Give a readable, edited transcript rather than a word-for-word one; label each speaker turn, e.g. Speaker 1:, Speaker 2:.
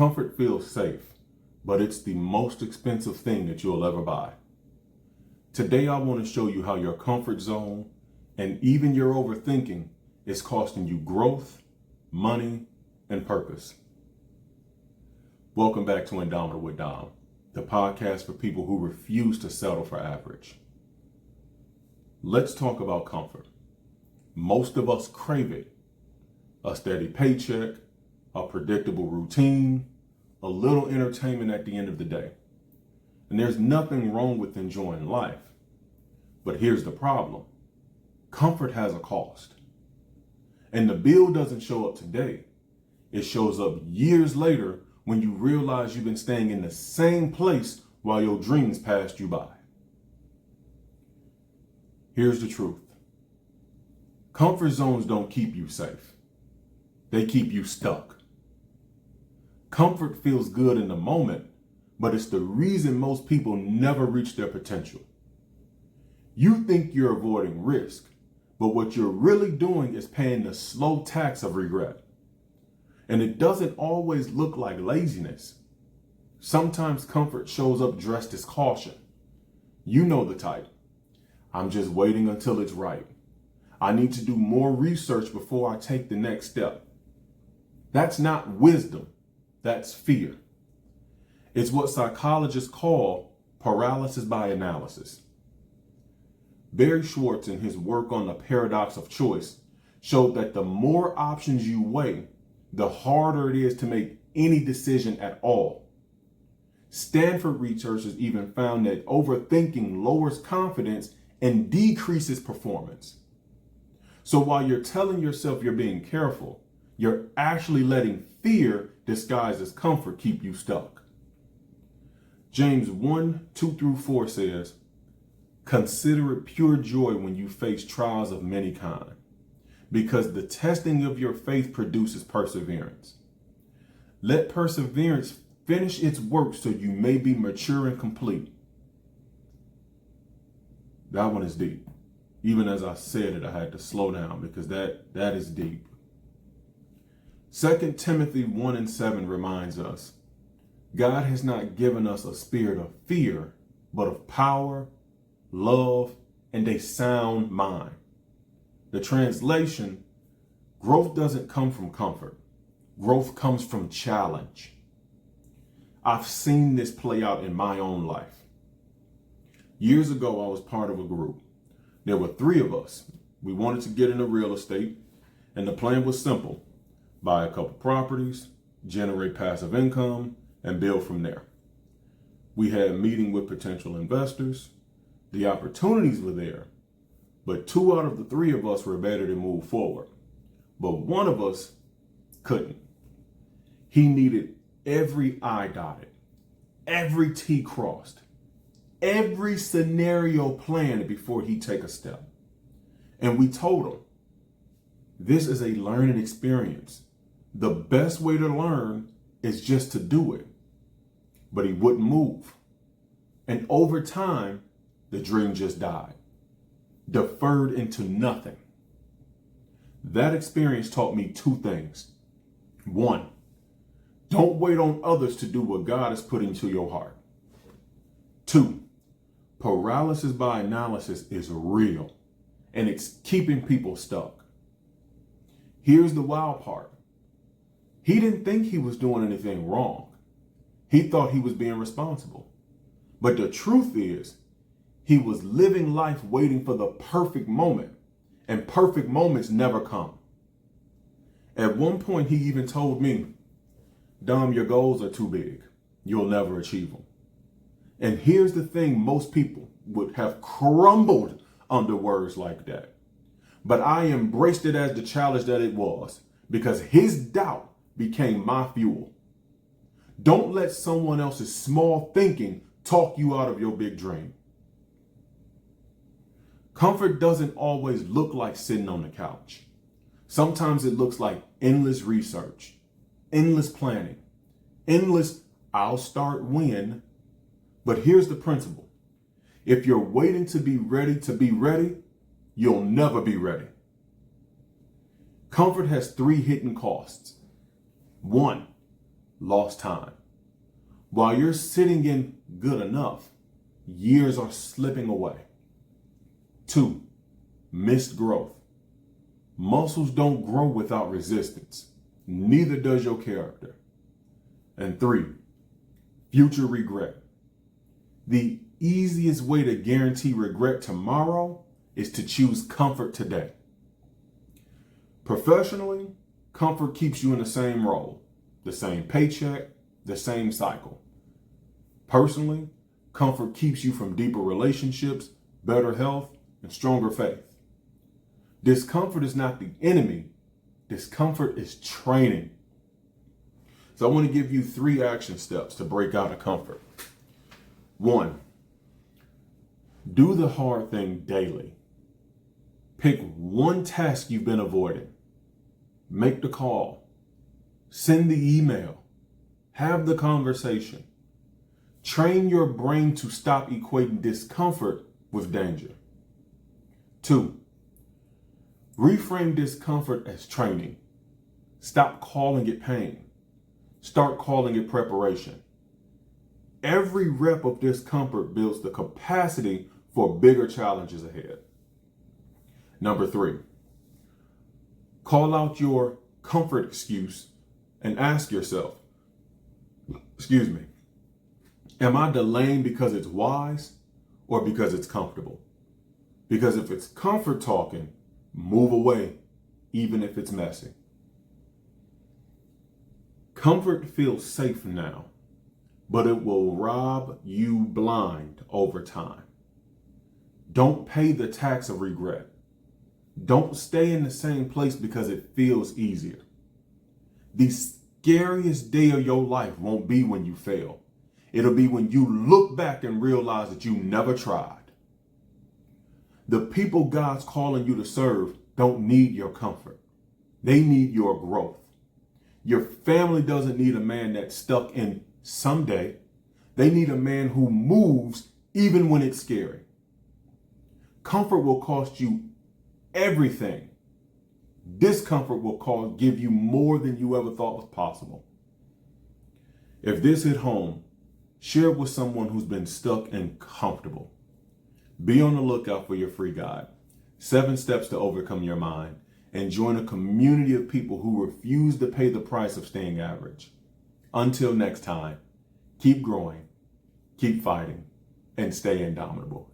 Speaker 1: Comfort feels safe, but it's the most expensive thing that you'll ever buy. Today, I want to show you how your comfort zone and even your overthinking is costing you growth, money, and purpose. Welcome back to Indomitable with Dom, the podcast for people who refuse to settle for average. Let's talk about comfort. Most of us crave it. A steady paycheck, a predictable routine, a little entertainment at the end of the day. And there's nothing wrong with enjoying life. But here's the problem. Comfort has a cost. And the bill doesn't show up today. It shows up years later when you realize you've been staying in the same place while your dreams passed you by. Here's the truth. Comfort zones don't keep you safe. They keep you stuck. Comfort feels good in the moment, but it's the reason most people never reach their potential. You think you're avoiding risk, but what you're really doing is paying the slow tax of regret. And it doesn't always look like laziness. Sometimes comfort shows up dressed as caution. You know the type. I'm just waiting until it's right. I need to do more research before I take the next step. That's not wisdom. That's fear. It's what psychologists call paralysis by analysis. Barry Schwartz, in his work on the paradox of choice, showed that the more options you weigh, the harder it is to make any decision at all. Stanford researchers even found that overthinking lowers confidence and decreases performance. So while you're telling yourself you're being careful, you're actually letting fear disguised as comfort keep you stuck. James 1:2-4 says, "Consider it pure joy when you face trials of many kinds, because the testing of your faith produces perseverance. Let perseverance finish its work so you may be mature and complete." That one is deep. Even as I said it, I had to slow down because that is deep. 2 Timothy 1:7 reminds us, God has not given us a spirit of fear, but of power, love, and a sound mind. The translation, growth doesn't come from comfort. Growth comes from challenge. I've seen this play out in my own life. Years ago, I was part of a group. There were 3 of us. We wanted to get into real estate, and the plan was simple. Buy a couple properties, generate passive income, and build from there. We had a meeting with potential investors. The opportunities were there, but 2 out of the 3 of us were ready to move forward. But one of us couldn't. He needed every I dotted, every T crossed, every scenario planned before he take a step. And we told him, this is a learning experience. The best way to learn is just to do it. But he wouldn't move. And over time, the dream just died, deferred into nothing. That experience taught me 2 things. 1, don't wait on others to do what God has put into your heart. 2, paralysis by analysis is real, and it's keeping people stuck. Here's the wild part. He didn't think he was doing anything wrong. He thought he was being responsible. But the truth is, he was living life waiting for the perfect moment, and perfect moments never come. At one point, he even told me, Dom, your goals are too big. You'll never achieve them. And here's the thing, most people would have crumbled under words like that. But I embraced it as the challenge that it was, because his doubt became my fuel. Don't let someone else's small thinking talk you out of your big dream. Comfort doesn't always look like sitting on the couch. Sometimes it looks like endless research, endless planning, endless I'll start when. But here's the principle. If you're waiting to be ready, you'll never be ready. Comfort has 3 hidden costs. 1, lost time. While you're sitting in good enough, years are slipping away. 2, missed growth. Muscles don't grow without resistance. Neither does your character. And 3, future regret. The easiest way to guarantee regret tomorrow is to choose comfort today. Professionally, comfort keeps you in the same role, the same paycheck, the same cycle. Personally, comfort keeps you from deeper relationships, better health, and stronger faith. Discomfort is not the enemy. Discomfort is training. So I want to give you 3 action steps to break out of comfort. 1, do the hard thing daily. Pick one task you've been avoiding. Make the call. Send the email. Have the conversation. Train your brain to stop equating discomfort with danger. 2, reframe discomfort as training. Stop calling it pain. Start calling it preparation. Every rep of discomfort builds the capacity for bigger challenges ahead. Number 3, call out your comfort excuse and ask yourself, am I delaying because it's wise or because it's comfortable? Because if it's comfort talking, move away, even if it's messy. Comfort feels safe now, but it will rob you blind over time. Don't pay the tax of regret. Don't stay in the same place because it feels easier. The scariest day of your life won't be when you fail. It'll be when you look back and realize that you never tried. The people God's calling you to serve don't need your comfort. They need your growth. Your family doesn't need a man that's stuck in someday. They need a man who moves even when it's scary. Comfort will cost you everything. Discomfort will give you more than you ever thought was possible. If this hit home, share it with someone who's been stuck and comfortable. Be on the lookout for your free guide, 7 Steps to Overcome Your Mind, and join a community of people who refuse to pay the price of staying average. Until next time, keep growing, keep fighting, and stay indomitable.